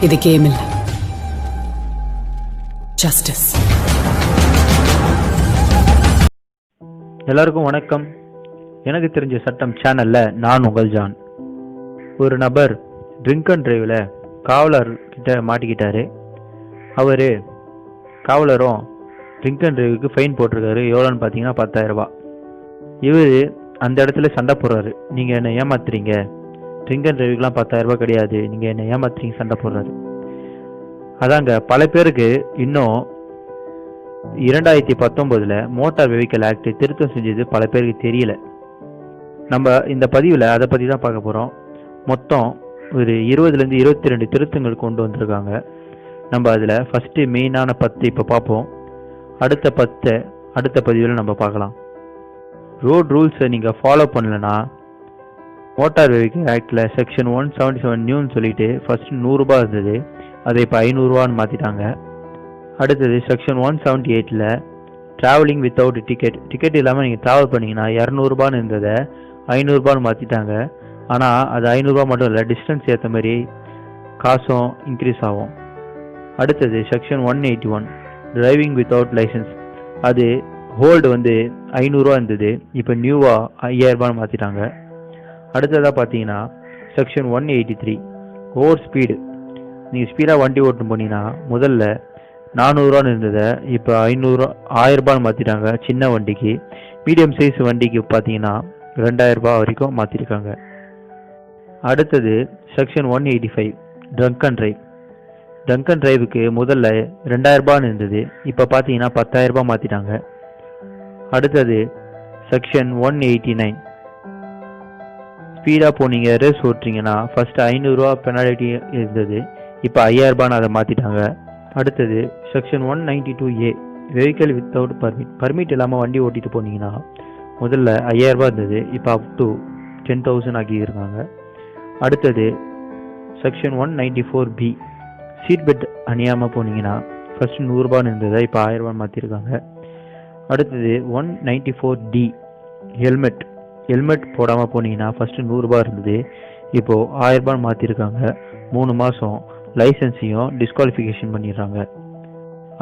இது கேம் இல்ல, ஜஸ்டிஸ். எல்லாருக்கும் வணக்கம். எனக்கு தெரிஞ்ச சட்டம் சேனல்ல நான் உங்கள் ஜான். ஒரு நபர் ட்ரிங்க் அண்ட் டிரைவில் காவலர் கிட்ட மாட்டிக்கிட்டாரு. அவரு காவலரும் ட்ரிங்க் அண்ட் டிரைவுக்கு ஃபைன் போட்டிருக்காரு. எவ்வளோன்னு பார்த்தீங்கன்னா 10,000 ரூபா. இவர் அந்த இடத்துல சண்டை போடுறாரு. நீங்கள் என்னை ஏமாத்துறீங்க, ட்ரிங்க் அண்ட் டிரைவுக்குலாம் 10,000 ரூபா கிடையாது, நீங்கள் என்னை ஏமாத்துறீங்க, சண்டை போடுறாரு. அதாங்க பல பேருக்கு இன்னும் 2019 மோட்டார் வெஹிக்கல் ஆக்ட் திருத்தம் செஞ்சது பல பேருக்கு தெரியல. நம்ம இந்த பதிவில் அதை பற்றி தான் பார்க்க போகிறோம். மொத்தம் ஒரு 20லேருந்து 22 திருத்தங்கள் கொண்டு வந்திருக்காங்க. நம்ம அதில் ஃபஸ்ட்டு மெயினான 10 இப்போ பார்ப்போம். அடுத்த 10 அடுத்த பதிவில் நம்ம பார்க்கலாம். ரோட் ரூல்ஸை நீங்கள் ஃபாலோ பண்ணலன்னா மோட்டார் வெஹிக்கல் ஆக்டில் செக்ஷன் 177 நியூன்னு சொல்லிட்டு ஃபஸ்ட்டு 100 ரூபா இருந்தது, அதை இப்போ 500 ரூபான்னு மாற்றிட்டாங்க. அடுத்தது செக்ஷன் 178 ட்ராவலிங் வித்தவுட் டிக்கெட் இல்லாமல் நீங்கள் ட்ராவல் பண்ணிங்கன்னா 200 ரூபான்னு இருந்ததை 500 ரூபான்னு மாற்றிட்டாங்க. ஆனால் அது 500 ரூபா மட்டும் இல்லை, டிஸ்டன்ஸ் ஏற்ற மாதிரி காசும் இன்க்ரீஸ் ஆகும். அடுத்தது செக்ஷன் 181 டிரைவிங் வித்தவுட் லைசன்ஸ், அது ஹோல்டு 500 ரூபா இருந்தது, இப்போ நியூவாக 5000 ரூபான்னு மாற்றிட்டாங்க. அடுத்ததாக பார்த்தீங்கன்னா செக்ஷன் 183 ஓவர் ஸ்பீடு, நீங்கள் ஸ்பீடாக வண்டி ஓட்டு போனீங்கன்னா முதல்ல 400 ரூபான்னு இருந்ததை இப்போ 1000 ரூபான்னு மாற்றிட்டாங்க சின்ன வண்டிக்கு. மீடியம் சைஸ் வண்டிக்கு பார்த்தீங்கன்னா 2000 ரூபாய் வரைக்கும் மாற்றிருக்காங்க. அடுத்தது section 185 trunk and drive. Trunk and டிரைவுக்கு முதல்ல 2000 ரூபான்னு இருந்தது, இப்போ பார்த்தீங்கன்னா 10,000 ரூபாய் மாற்றிட்டாங்க. அடுத்தது செக்ஷன் 189 ஸ்பீடாக போனீங்க ரேஸ் ஓட்டுறீங்கன்னா ஃபஸ்ட்டு 500 ரூபா பெனால்ட்டி இருந்தது, இப்போ 5000 ரூபான்னு அதை மாற்றிட்டாங்க. அடுத்தது section 192A vehicle without permit இல்லாமல் வண்டி ஓட்டிட்டு போனீங்கன்னா முதல்ல 5000 ரூபாய் இருந்தது, இப்போ அப் டு 10,000 ஆக்கியிருக்காங்க. அடுத்தது செக்ஷன் 194B சீட் பெல்ட் அணியாமல் போனீங்கன்னா ஃபஸ்ட்டு 100 ரூபான்னு இருந்ததை இப்போ 1000 ரூபான்னு மாற்றிருக்காங்க. அடுத்தது 194D ஹெல்மெட் போடாமல் போனீங்கன்னா ஃபஸ்ட்டு 100 ரூபாய் இருந்தது, இப்போது 1000 ரூபான்னு மாற்றிருக்காங்க. 3 மாதம் லைசன்ஸையும் டிஸ்குவாலிஃபிகேஷன் பண்ணிடுறாங்க.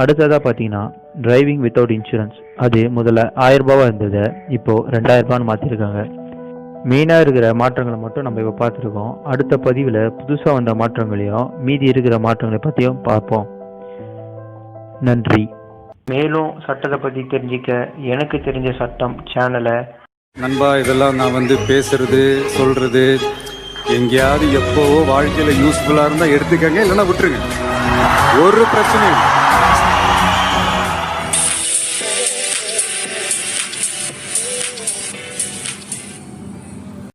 அடுத்ததாக பார்த்தீங்கன்னா டிரைவிங் வித்தவுட் இன்சூரன்ஸ், அது முதல்ல 1000 ரூபாவாக இருந்ததை இப்போது 2000 ரூபான்னு மாற்றிருக்காங்க. மெயினாக இருக்கிற மாற்றங்களை மட்டும் நம்ம இப்போ பார்த்துருக்கோம். அடுத்த பதிவில் புதுசாக வந்த மாற்றங்களையும் மீதி இருக்கிற மாற்றங்களை பற்றியும் பார்ப்போம். நன்றி. மேலும் சட்டத்தை பற்றி தெரிஞ்சிக்க எனக்கு தெரிஞ்ச சட்டம் சேனலை நண்பா, இதெல்லாம் நான் பேசுறது சொல்றது எங்கேயாவது எப்போவோ வாழ்க்கையில் யூஸ்ஃபுல்லாக இருந்தால் எடுத்துக்கங்க, இல்லைன்னா விட்டுருங்க, ஒரு பிரச்சனையும் இல்லை.